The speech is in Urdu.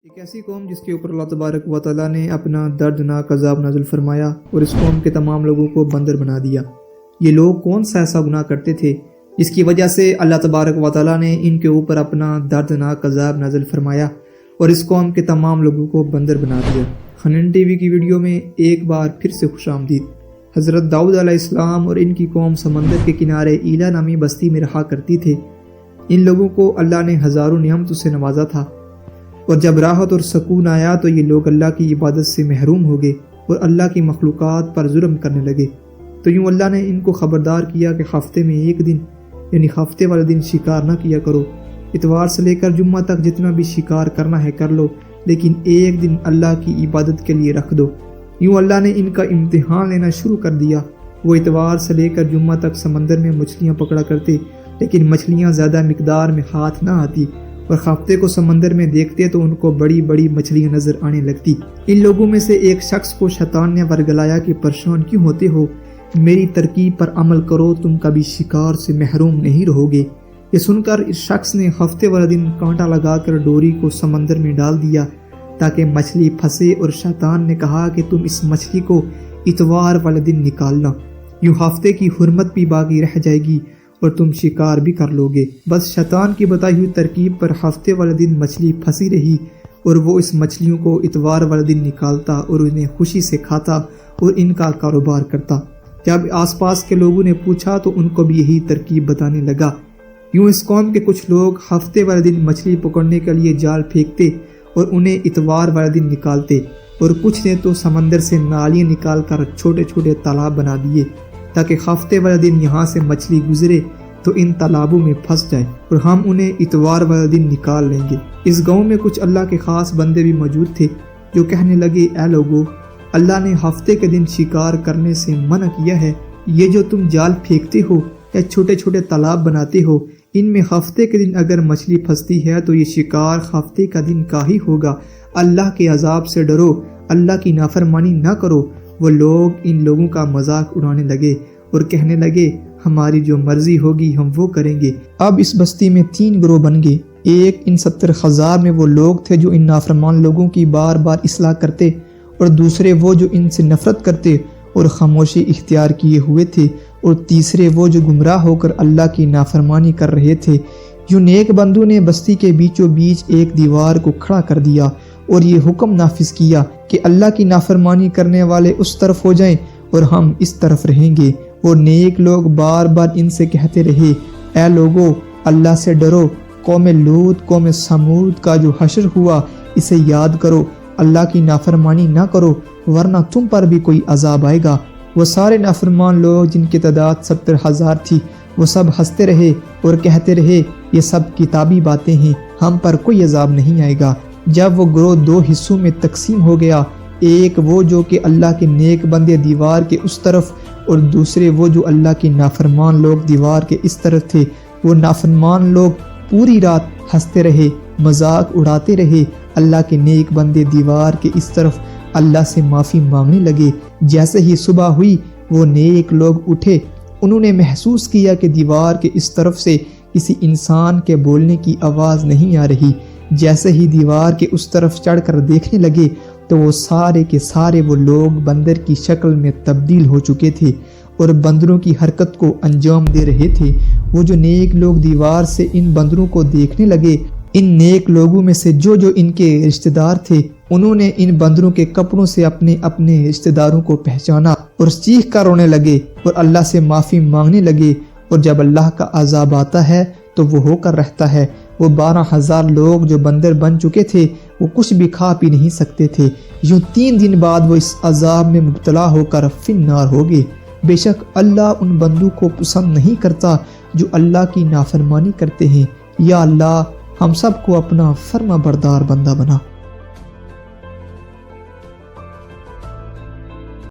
ایک ایسی قوم جس کے اوپر اللہ تبارک و تعالیٰ نے اپنا دردناک عذاب نازل فرمایا اور اس قوم کے تمام لوگوں کو بندر بنا دیا۔ یہ لوگ کون سا ایسا گناہ کرتے تھے جس کی وجہ سے اللہ تبارک و تعالیٰ نے ان کے اوپر اپنا دردناک عذاب نازل فرمایا اور اس قوم کے تمام لوگوں کو بندر بنا دیا۔ حنین ٹی وی کی ویڈیو میں ایک بار پھر سے خوش آمدید۔ حضرت داؤد علیہ السلام اور ان کی قوم سمندر کے کنارے ایلا نامی بستی میں رہا کرتی تھے۔ ان لوگوں کو اللہ نے ہزاروں نعمتوں سے نوازا تھا، اور جب راحت اور سکون آیا تو یہ لوگ اللہ کی عبادت سے محروم ہو گئے اور اللہ کی مخلوقات پر ظلم کرنے لگے۔ تو یوں اللہ نے ان کو خبردار کیا کہ ہفتے میں ایک دن یعنی ہفتے والے دن شکار نہ کیا کرو۔ اتوار سے لے کر جمعہ تک جتنا بھی شکار کرنا ہے کر لو، لیکن ایک دن اللہ کی عبادت کے لیے رکھ دو۔ یوں اللہ نے ان کا امتحان لینا شروع کر دیا۔ وہ اتوار سے لے کر جمعہ تک سمندر میں مچھلیاں پکڑا کرتے، لیکن مچھلیاں زیادہ مقدار میں ہاتھ نہ آتی، اور ہفتے کو سمندر میں دیکھتے تو ان کو بڑی بڑی مچھلیاں نظر آنے لگتی۔ ان لوگوں میں سے ایک شخص کو شیطان نے ورگلایا کہ پریشان کیوں ہوتے ہو، میری ترکیب پر عمل کرو، تم کبھی شکار سے محروم نہیں رہو گے۔ یہ سن کر اس شخص نے ہفتے والے دن کانٹا لگا کر ڈوری کو سمندر میں ڈال دیا تاکہ مچھلی پھنسے، اور شیطان نے کہا کہ تم اس مچھلی کو اتوار والے دن نکالنا، یوں ہفتے کی حرمت بھی باقی رہ جائے گی اور تم شکار بھی کر لو گے۔ بس شیطان کی بتائی ہوئی ترکیب پر ہفتے والے دن مچھلی پھنسی رہی، اور وہ اس مچھلیوں کو اتوار والے دن نکالتا اور انہیں خوشی سے کھاتا اور ان کا کاروبار کرتا۔ جب آس پاس کے لوگوں نے پوچھا تو ان کو بھی یہی ترکیب بتانے لگا۔ یوں اس قوم کے کچھ لوگ ہفتے والے دن مچھلی پکڑنے کے لیے جال پھینکتے اور انہیں اتوار والے دن نکالتے، اور کچھ نے تو سمندر سے نالیاں نکال کر چھوٹے چھوٹے تالاب بنا دیے تاکہ ہفتے والے دن یہاں سے مچھلی گزرے تو ان تالابوں میں پھنس جائے اور ہم انہیں اتوار والے دن نکال لیں گے۔ اس گاؤں میں کچھ اللہ کے خاص بندے بھی موجود تھے جو کہنے لگے، اے لوگو، اللہ نے ہفتے کے دن شکار کرنے سے منع کیا ہے۔ یہ جو تم جال پھینکتے ہو یا چھوٹے چھوٹے تالاب بناتے ہو، ان میں ہفتے کے دن اگر مچھلی پھنستی ہے تو یہ شکار ہفتے کا دن کا ہی ہوگا۔ اللہ کے عذاب سے ڈرو، اللہ کی نافرمانی نہ کرو۔ وہ لوگ ان لوگوں کا مذاق اڑانے لگے اور کہنے لگے، ہماری جو مرضی ہوگی ہم وہ کریں گے۔ اب اس بستی میں 3 گروہ بن گئے۔ ایک ان 70,000 میں وہ لوگ تھے جو ان نافرمان لوگوں کی بار بار اصلاح کرتے، اور دوسرے وہ جو ان سے نفرت کرتے اور خاموشی اختیار کیے ہوئے تھے، اور تیسرے وہ جو گمراہ ہو کر اللہ کی نافرمانی کر رہے تھے۔ یوں نیک بندوں نے بستی کے بیچوں بیچ ایک دیوار کو کھڑا کر دیا اور یہ حکم نافذ کیا کہ اللہ کی نافرمانی کرنے والے اس طرف ہو جائیں اور ہم اس طرف رہیں گے۔ وہ نیک لوگ بار بار ان سے کہتے رہے، اے لوگو، اللہ سے ڈرو۔ قوم لوط، قوم سمود کا جو حشر ہوا، اسے یاد کرو، اللہ کی نافرمانی نہ کرو ورنہ تم پر بھی کوئی عذاب آئے گا۔ وہ سارے نافرمان لوگ جن کی تعداد 70,000 تھی، وہ سب ہنستے رہے اور کہتے رہے، یہ سب کتابی باتیں ہیں، ہم پر کوئی عذاب نہیں آئے گا۔ جب وہ گروہ 2 حصوں میں تقسیم ہو گیا، ایک وہ جو کہ اللہ کے نیک بندے دیوار کے اس طرف، اور دوسرے وہ جو اللہ کے نافرمان لوگ دیوار کے اس طرف تھے، وہ نافرمان لوگ پوری رات ہنستے رہے، مذاق اڑاتے رہے۔ اللہ کے نیک بندے دیوار کے اس طرف اللہ سے معافی مانگنے لگے۔ جیسے ہی صبح ہوئی، وہ نیک لوگ اٹھے، انہوں نے محسوس کیا کہ دیوار کے اس طرف سے کسی انسان کے بولنے کی آواز نہیں آ رہی۔ جیسے ہی دیوار کے اس طرف چڑھ کر دیکھنے لگے تو وہ سارے کے سارے وہ لوگ بندر کی شکل میں تبدیل ہو چکے تھے اور بندروں کی حرکت کو انجام دے رہے تھے۔ وہ جو نیک لوگ دیوار سے ان بندروں کو دیکھنے لگے، ان نیک لوگوں میں سے جو ان کے رشتہ دار تھے، انہوں نے ان بندروں کے کپڑوں سے اپنے اپنے رشتہ داروں کو پہچانا اور چیخ کر رونے لگے اور اللہ سے معافی مانگنے لگے۔ اور جب اللہ کا عذاب آتا ہے تو وہ ہو کر رہتا ہے۔ وہ 12,000 لوگ جو بندر بن چکے تھے، وہ کچھ بھی کھا پی نہیں سکتے تھے۔ یوں 3 دن بعد وہ اس عذاب میں مبتلا ہو کر فی النار ہو گئے۔ بے شک اللہ ان بندوں کو پسند نہیں کرتا جو اللہ کی نافرمانی کرتے ہیں۔ یا اللہ، ہم سب کو اپنا فرما بردار بندہ بنا۔